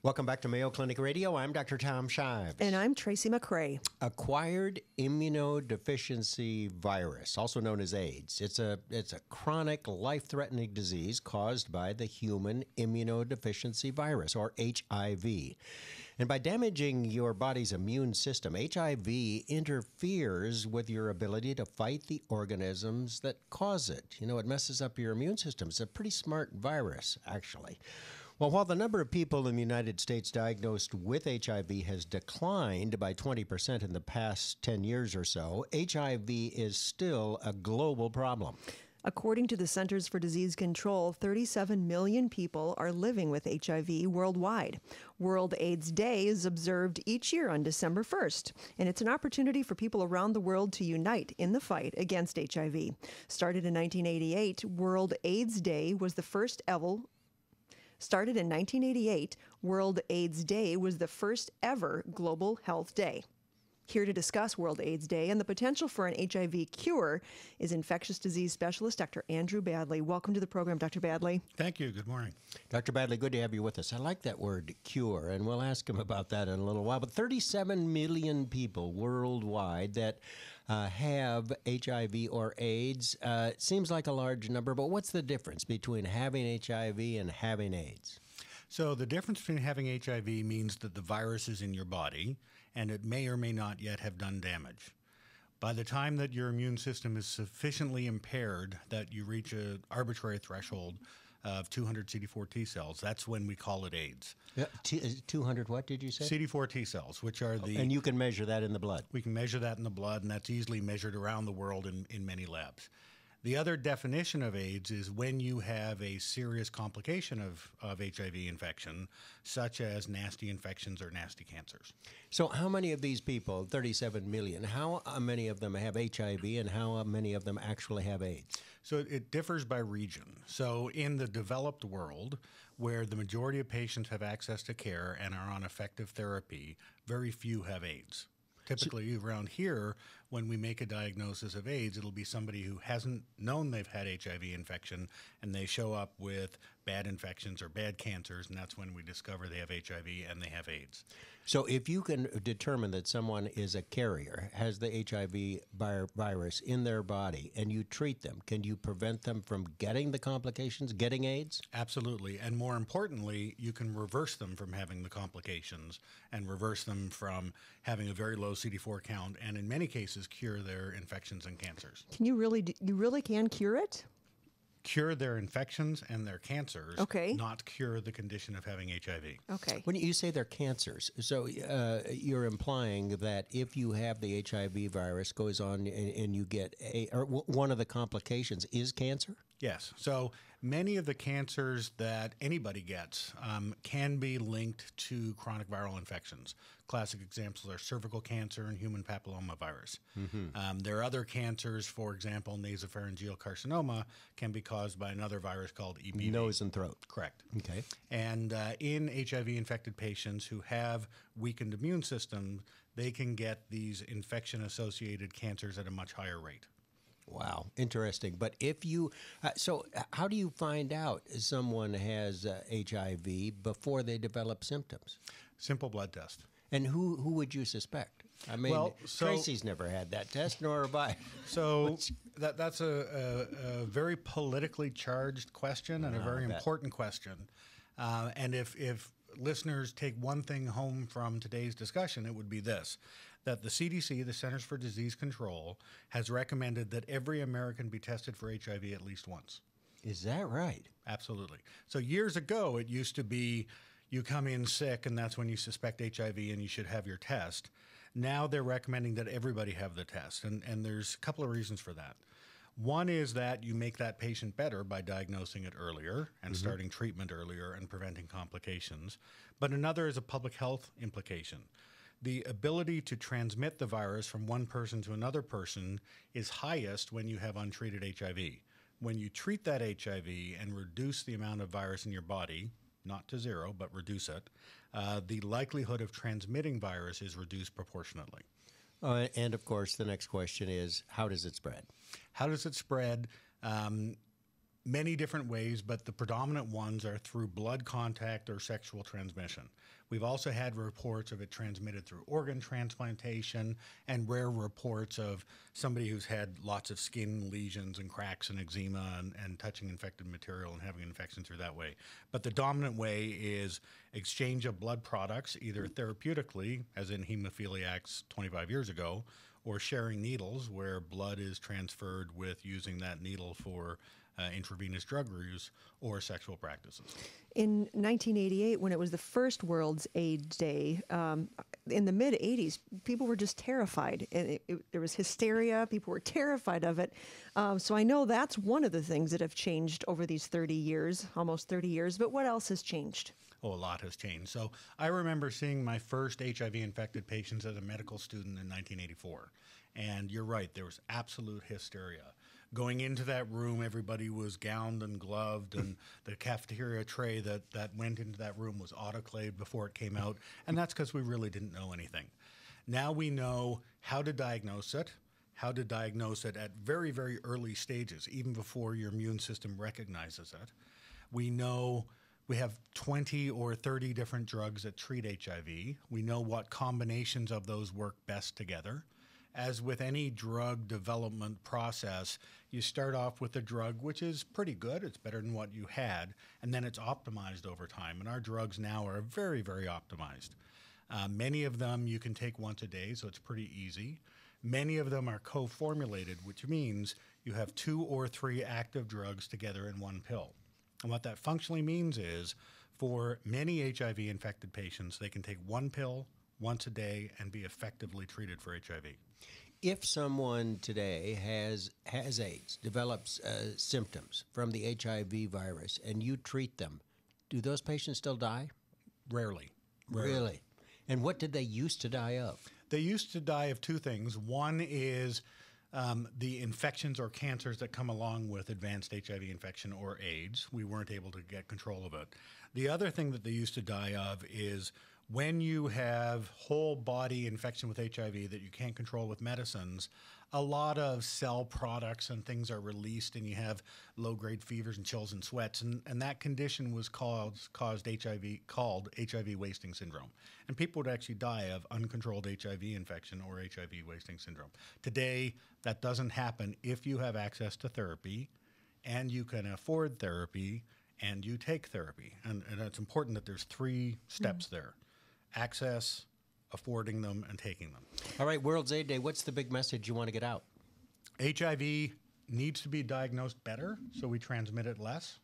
Welcome back to Mayo Clinic Radio. I'm Dr. Tom Shives. And I'm Tracy McCrae. Acquired immunodeficiency virus, also known as AIDS. It's a chronic, life-threatening disease caused by the human immunodeficiency virus, or HIV. And by damaging your body's immune system, HIV interferes with your ability to fight the organisms that cause it. You know, it messes up your immune system. It's a pretty smart virus, actually. Well, while the number of people in the United States diagnosed with HIV has declined by 20% in the past 10 years or so, HIV is still a global problem. According to the Centers for Disease Control, 37 million people are living with HIV worldwide. World AIDS Day is observed each year on December 1st, and it's an opportunity for people around the world to unite in the fight against HIV. Started in 1988, World AIDS Day was the first ever Started in 1988, World AIDS Day was the first ever global health day. Here to discuss World AIDS Day and the potential for an HIV cure is infectious disease specialist Dr. Andrew Badley. Welcome to the program, Dr. Badley. Thank you. Good morning. Dr. Badley, good to have you with us. I like that word, cure, and we'll ask him about that in a little while. But 37 million people worldwide that have HIV or AIDS seems like a large number, but what's the difference between having HIV and having AIDS? So the difference between having HIV means that the virus is in your body, and it may or may not yet have done damage. By the time that your immune system is sufficiently impaired that you reach an arbitrary threshold of 200 CD4 T cells, that's when we call it AIDS. 200 what did you say? CD4 T cells, which are the... And you can measure that in the blood? We can measure that in the blood, and that's easily measured around the world in many labs. The other definition of AIDS is when you have a serious complication of HIV infection, such as nasty infections or nasty cancers. So how many of these people, 37 million, how many of them have HIV and how many of them actually have AIDS? So it differs by region. So in the developed world, where the majority of patients have access to care and are on effective therapy, very few have AIDS. Typically, around here, when we make a diagnosis of AIDS, it'll be somebody who hasn't known they've had HIV infection, and they show up with bad infections or bad cancers, and that's when we discover they have HIV and they have AIDS. So if you can determine that someone is a carrier, has the HIV virus in their body, and you treat them, can you prevent them from getting the complications, getting AIDS? Absolutely. And more importantly, you can reverse them from having the complications and reverse them from having a very low CD4 count, and in many cases, cure their infections and cancers. Can you really can cure it? Cure their infections and their cancers, okay, not cure the condition of having HIV. Okay. When you say they're cancers, so you're implying that if you have the HIV virus goes on and you get one of the complications is cancer? Yes. So many of the cancers that anybody gets can be linked to chronic viral infections. Classic examples are cervical cancer and human papillomavirus. Mm-hmm. There are other cancers, for example, nasopharyngeal carcinoma can be caused by another virus called EBV. Nose and throat. Correct. Okay. And in HIV-infected patients who have weakened immune systems, they can get these infection-associated cancers at a much higher rate. Wow, interesting. But if you, so how do you find out someone has HIV before they develop symptoms? Simple blood test. And who would you suspect? I mean, well, Tracy's never had that test, nor have I. So that's a very politically charged question and a very important question. And if listeners take one thing home from today's discussion, it would be this, that the CDC, the Centers for Disease Control, has recommended that every American be tested for HIV at least once. Is that right? Absolutely. So years ago, it used to be you come in sick and that's when you suspect HIV and you should have your test. Now they're recommending that everybody have the test, and there's a couple of reasons for that. One is that you make that patient better by diagnosing it earlier and starting treatment earlier and preventing complications. But another is a public health implication. The ability to transmit the virus from one person to another person is highest when you have untreated HIV. When you treat that HIV and reduce the amount of virus in your body, not to zero, but reduce it, the likelihood of transmitting virus is reduced proportionately. And of course, the next question is, how does it spread? How does it spread? many different ways, but the predominant ones are through blood contact or sexual transmission. We've also had reports of it transmitted through organ transplantation and rare reports of somebody who's had lots of skin lesions and cracks and eczema and touching infected material and having an infection through that way. But the dominant way is exchange of blood products, either therapeutically, as in hemophiliacs 25 years ago, or sharing needles where blood is transferred with using that needle for intravenous drug use or sexual practices. In 1988, when it was the first World's AIDS Day, in the mid-'80s, people were just terrified. And there was hysteria. People were terrified of it. So I know that's one of the things that have changed over these 30 years, almost 30 years. But what else has changed? Oh, a lot has changed. So I remember seeing my first HIV-infected patients as a medical student in 1984. And you're right, there was absolute hysteria. Going into that room, everybody was gowned and gloved, and the cafeteria tray that went into that room was autoclaved before it came out, and that's because we really didn't know anything. Now we know how to diagnose it at very, very early stages, even before your immune system recognizes it. We know we have 20 or 30 different drugs that treat HIV. We know what combinations of those work best together. As with any drug development process, you start off with a drug which is pretty good. It's better than what you had, and then it's optimized over time. And our drugs now are very, very optimized. Many of them you can take once a day, so it's pretty easy. Many of them are co-formulated, which means you have 2 or 3 active drugs together in one pill. And what that functionally means is for many HIV-infected patients, they can take one pill once a day and be effectively treated for HIV. If someone today has AIDS, develops symptoms from the HIV virus, and you treat them, do those patients still die? Rarely. Really? And what did they used to die of? They used to die of 2 things. One is the infections or cancers that come along with advanced HIV infection or AIDS. We weren't able to get control of it. The other thing that they used to die of is when you have whole body infection with HIV that you can't control with medicines, a lot of cell products and things are released, and you have low-grade fevers and chills and sweats, and that condition was called HIV wasting syndrome. And people would actually die of uncontrolled HIV infection or HIV wasting syndrome. Today, that doesn't happen if you have access to therapy and you can afford therapy and you take therapy. And it's important that there's 3 steps there: access, affording them, and taking them. All right, World's AIDS Day, what's the big message you want to get out? HIV needs to be diagnosed better so we transmit it less.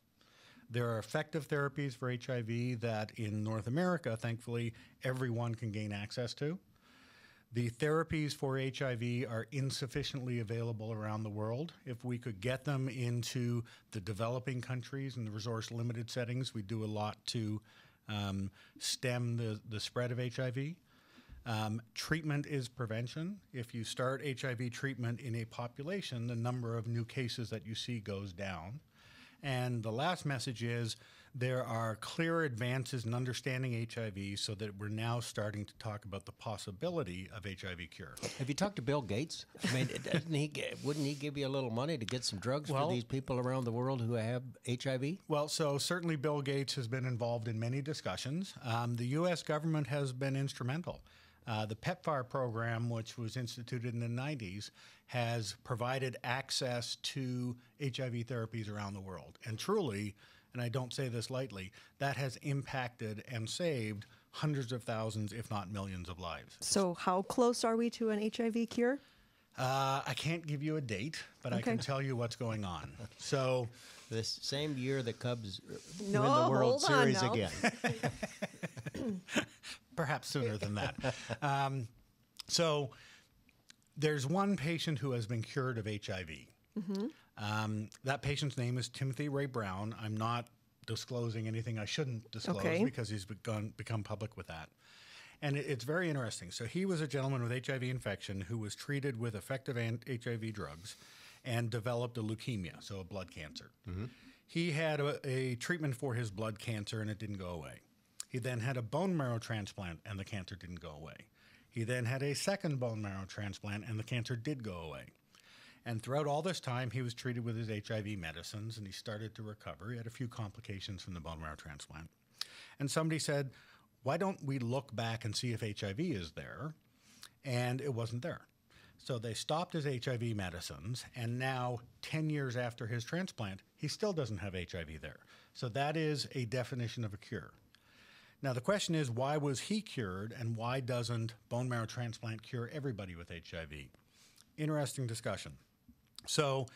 There are effective therapies for HIV that in North America, thankfully, everyone can gain access to. The therapies for HIV are insufficiently available around the world. If we could get them into the developing countries and the resource-limited settings, we do a lot to stem the spread of HIV. Treatment is prevention. If you start HIV treatment in a population, the number of new cases that you see goes down. And the last message is there are clear advances in understanding HIV so that we're now starting to talk about the possibility of HIV cure. Have you talked to Bill Gates? I mean, wouldn't he give you a little money to get some drugs for these people around the world who have HIV? Well, so certainly Bill Gates has been involved in many discussions. The U.S. government has been instrumental. The PEPFAR program, which was instituted in the 90s, has provided access to HIV therapies around the world. And truly, and I don't say this lightly, that has impacted and saved hundreds of thousands, if not millions of lives. So how close are we to an HIV cure? I can't give you a date, but I can tell you what's going on. So this same year the Cubs win No, the World hold on Series now. again. Perhaps sooner than that. So there's one patient who has been cured of HIV. That patient's name is Timothy Ray Brown. I'm not disclosing anything I shouldn't disclose because he's become public with that. And it's very interesting. So he was a gentleman with HIV infection who was treated with effective HIV drugs and developed a leukemia, so a blood cancer. He had a treatment for his blood cancer, and it didn't go away. He then had a bone marrow transplant, and the cancer didn't go away. He then had a second bone marrow transplant, and the cancer did go away. And throughout all this time, he was treated with his HIV medicines, and he started to recover. He had a few complications from the bone marrow transplant. And somebody said, why don't we look back and see if HIV is there? And it wasn't there. So they stopped his HIV medicines, and now, 10 years after his transplant, he still doesn't have HIV there. So that is a definition of a cure. Now, the question is, why was he cured, and why doesn't bone marrow transplant cure everybody with HIV? Interesting discussion. So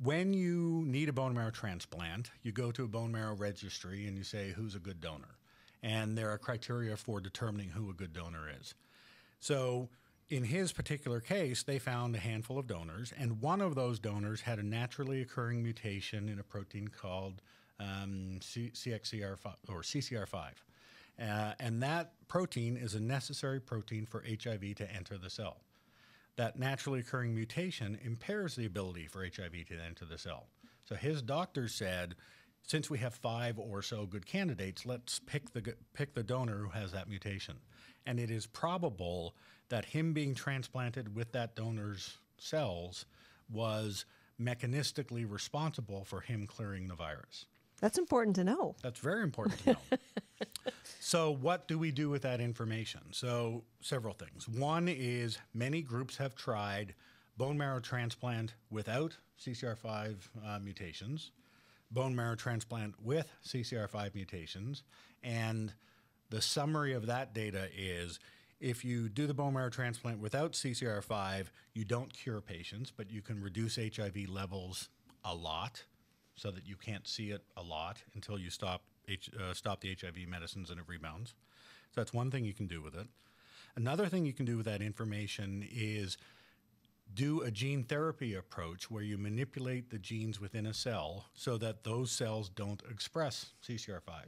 when you need a bone marrow transplant, you go to a bone marrow registry and you say, who's a good donor? And there are criteria for determining who a good donor is. So in his particular case, they found a handful of donors, and one of those donors had a naturally occurring mutation in a protein called CXCR5 or CCR5. And that protein is a necessary protein for HIV to enter the cell. That naturally occurring mutation impairs the ability for HIV to enter the cell. So his doctor said, since we have 5 or so good candidates, let's pick the donor who has that mutation. And it is probable that him being transplanted with that donor's cells was mechanistically responsible for him clearing the virus. That's important to know. That's very important to know. So what do we do with that information? So several things. One is many groups have tried bone marrow transplant without CCR5 mutations, bone marrow transplant with CCR5 mutations, and the summary of that data is if you do the bone marrow transplant without CCR5, you don't cure patients, but you can reduce HIV levels a lot so that you can't see it a lot until you stop the HIV medicines and it rebounds. So that's one thing you can do with it. Another thing you can do with that information is do a gene therapy approach where you manipulate the genes within a cell so that those cells don't express CCR5.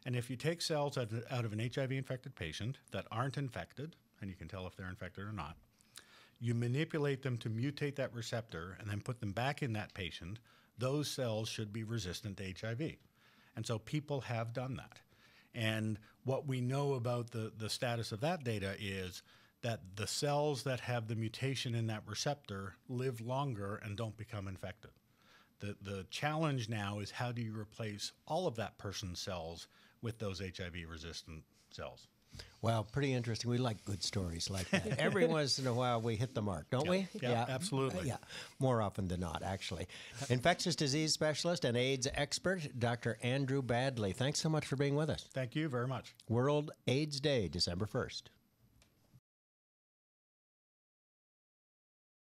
And if you take cells out of an HIV-infected patient that aren't infected, and you can tell if they're infected or not, you manipulate them to mutate that receptor and then put them back in that patient, those cells should be resistant to HIV. And so people have done that. And what we know about the status of that data is that the cells that have the mutation in that receptor live longer and don't become infected. The challenge now is how do you replace all of that person's cells with those HIV-resistant cells? Well, pretty interesting. We like good stories like that. Every once in a while, we hit the mark, don't we? Yeah, absolutely. Yeah, more often than not, actually. Infectious disease specialist and AIDS expert, Dr. Andrew Badley. Thanks so much for being with us. Thank you very much. World AIDS Day, December 1st.